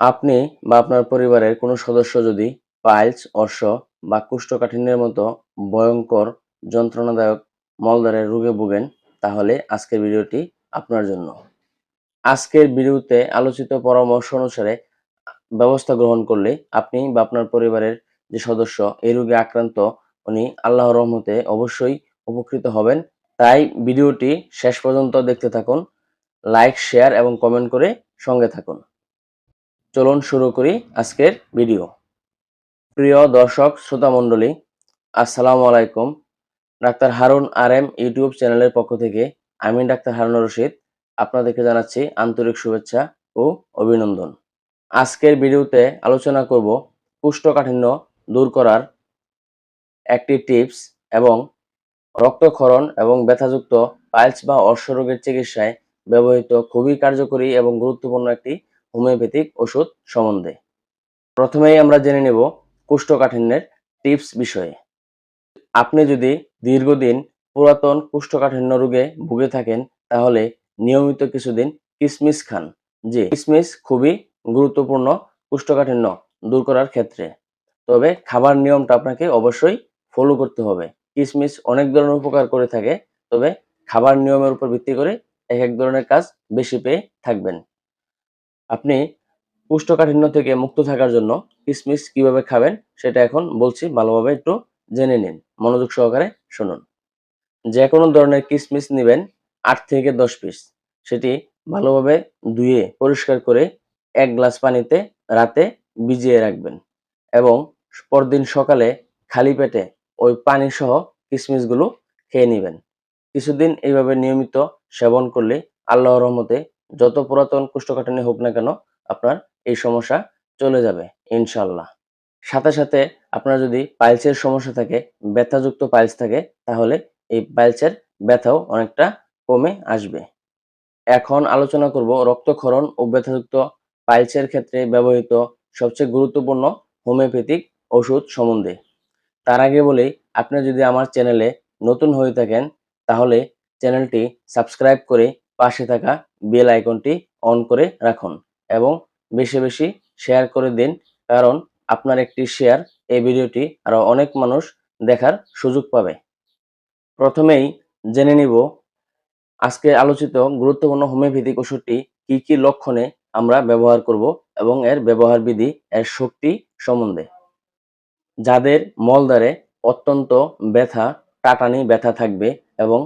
আপনি বা আপনার পরিবারের কোনো সদস্য যদি পাইলস, অর্শ বা কোষ্ঠকাঠিন্যের মতো ভয়ঙ্কর যন্ত্রণাদায়ক মলদ্বারের রোগে ভোগেন, তাহলে আজকের ভিডিওটি আপনার জন্য। আজকের ভিডিওতে আলোচিত পরামর্শ অনুসারে ব্যবস্থা গ্রহণ করলে আপনি বা আপনার পরিবারের যে সদস্য এই রোগে আক্রান্ত, উনি আল্লাহর রহমতে অবশ্যই উপকৃত হবেন। তাই ভিডিওটি শেষ পর্যন্ত দেখতে থাকুন। লাইক, শেয়ার এবং কমেন্ট করে সঙ্গে থাকুন। চলুন শুরু করি আজকের ভিডিও। প্রিয় দর্শক শ্রোতা মণ্ডলী, আসসালামু আলাইকুম। ডাক্তার হারুন RM ইউটিউব চ্যানেলের পক্ষ থেকে আমি ডাক্তার হারুনুর রশিদ আপনাদেরকে জানাচ্ছি আন্তরিক শুভেচ্ছা ও অভিনন্দন। আজকের ভিডিওতে আলোচনা করব কোষ্ঠকাঠিন্য দূর করার একটি টিপস এবং রক্তক্ষরণ এবং ব্যথাযুক্ত পাইলস বা অর্শ রোগের চিকিৎসায় ব্যবহৃত খুবই কার্যকরী এবং গুরুত্বপূর্ণ একটি হোমিওপ্যাথিক ওষুধ সম্বন্ধে। প্রথমেই আমরা জেনে নেব কোষ্ঠকাঠিন্যের টিপস বিষয়ে। আপনি যদি দীর্ঘদিন পুরাতন কোষ্ঠকাঠিন্য রোগে ভুগে থাকেন, তাহলে নিয়মিত কিছুদিন কিশমিশ খান। জি, কিশমিশ খুবই গুরুত্বপূর্ণ কোষ্ঠকাঠিন্য দূর করার ক্ষেত্রে। তবে খাবার নিয়মটা আপনাকে অবশ্যই ফলো করতে হবে। কিশমিশ অনেক ধরনের উপকার করে থাকে, তবে খাবার নিয়মের উপর ভিত্তি করে এক এক ধরনের কাজ বেশি পেয়ে থাকবেন। আপনি কোষ্ঠকাঠিন্য থেকে মুক্ত থাকার জন্য কিশমিশ কিভাবে খাবেন সেটা এখন বলছি, ভালোভাবে একটু জেনে নিন। মনোযোগ সহকারে শুনুন। যে কোনো ধরনের কিশমিশ নিবেন ৮ থেকে ১০ পিস। সেটি ভালোভাবে ধুয়ে পরিষ্কার করে ১ গ্লাস পানিতে রাতে ভিজিয়ে রাখবেন এবং পরদিন সকালে খালি পেটে ওই পানি সহ কিশমিশগুলো খেয়ে নিবেন। কিছুদিন এইভাবে নিয়মিত সেবন করলে আল্লাহর রহমতে যত পুরাতন কোষ্ঠকাঠিন্য হোক না কেন, আপনার এই সমস্যা চলে যাবে ইনশাআল্লাহ। সাথে সাথে আপনার যদি পাইলসের সমস্যা থাকে, ব্যথাযুক্ত পাইলস থাকে, তাহলে এই পাইলসের ব্যথাও অনেকটা কমে আসবে। এখন আলোচনা করব রক্তক্ষরণ ও ব্যথাযুক্ত পাইলসের ক্ষেত্রে ব্যবহৃত সবচেয়ে গুরুত্বপূর্ণ হোমিওপ্যাথিক ওষুধ সম্বন্ধে। তার আগে বলি, আপনি যদি আমার চ্যানেলে নতুন হয়ে থাকেন, তাহলে চ্যানেলটি সাবস্ক্রাইব করে পাশে থাকা বেল আইকনটি অন করে রাখুন এবং বেশি বেশি শেয়ার করে দিন, কারণ আপনার একটি শেয়ার এই ভিডিওটি আরো অনেক মানুষ দেখার সুযোগ পাবে। প্রথমেই জেনে নিব আজকে আলোচিত গুরুত্বপূর্ণ হোমিওপ্যাথিক ওষুধটি কি কি লক্ষণে আমরা ব্যবহার করব এবং এর ব্যবহার বিধি, এর শক্তি সম্বন্ধে। যাদের মলদ্বারে অত্যন্ত ব্যথা, টাটানি ব্যথা থাকবে এবং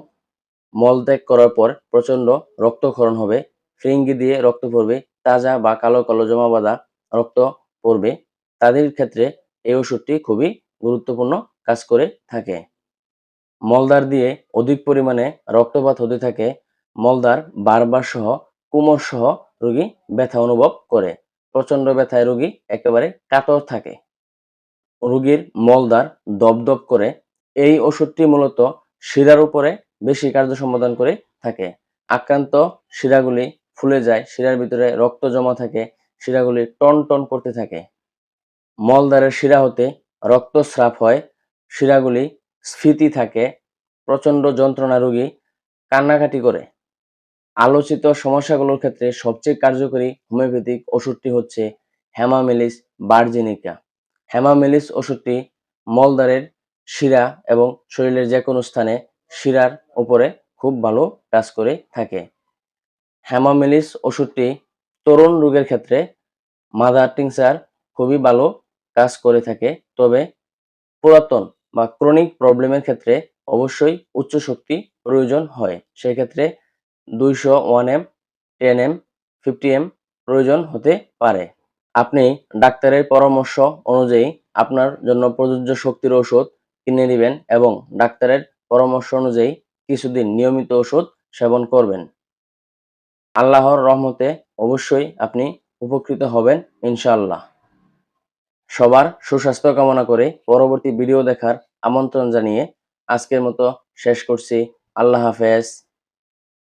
মলত্যাগ করার পর প্রচন্ড রক্তক্ষরণ হবে, ফিরিঙ্গি দিয়ে রক্ত পড়বে, তাজা বা কালো কালো জমা বাঁধা রক্ত পড়বে, তাদের ক্ষেত্রে এই ওষুধটি খুবই গুরুত্বপূর্ণ কাজ করে থাকে। মলদ্বার দিয়ে অধিক পরিমাণে রক্তপাত হতে থাকে, মলদ্বার বারবার সহ কোমর সহ রোগী ব্যথা অনুভব করে, প্রচন্ড ব্যথায় রোগী একেবারে কাতর থাকে, রোগীর মলদ্বার দপদপ করে। এই ওষুধটি মূলত শিরার উপরে বেশি কার্য সম্পাদন করে থাকে। আক্রান্ত শিরাগুলি ফুলে যায়, শিরার ভিতরে রক্ত জমা থাকে, শিরাগুলি টন টন করতে থাকে। মলদ্বারের শিরা হতে রক্তস্রাব হয়, শিরাগুলি স্ফীতি থাকে, প্রচন্ড যন্ত্রণা, রোগী কান্নাকাটি করে। আলোচিত সমস্যাগুলোর ক্ষেত্রে সবচেয়ে কার্যকরী হোমিওপ্যাথিক ওষুধটি হচ্ছে হেমামেলিস ভার্জিনিকা। হেমামেলিস ওষুধটি মলদ্বারের শিরা এবং শরীরের যে কোনো স্থানে শিরার উপরে খুব ভালো কাজ করে থাকে। হেমামেলিস ওষুধটি তরুণ রোগের ক্ষেত্রে মাদার টিংচার খুবই ভালো কাজ করে থাকে, তবে পুরাতন বা ক্রনিক প্রবলেমের ক্ষেত্রে অবশ্যই উচ্চ শক্তি প্রয়োজন হয়। সেক্ষেত্রে 200 1M, 10M, 50M প্রয়োজন হতে পারে। আপনি ডাক্তারের পরামর্শ অনুযায়ী আপনার জন্য প্রযোজ্য শক্তির ওষুধ কিনে নিবেন এবং ডাক্তারের পরামর্শ অনুযায়ী কিছুদিন নিয়মিত ওষুধ সেবন করবেন। আল্লাহর রহমতে অবশ্যই আপনি উপকৃত হবেন ইনশাআল্লাহ। সবার সুস্বাস্থ্য কামনা করে পরবর্তী ভিডিও দেখার আমন্ত্রণ জানিয়ে আজকের মতো শেষ করছি। আল্লাহ হাফেজ।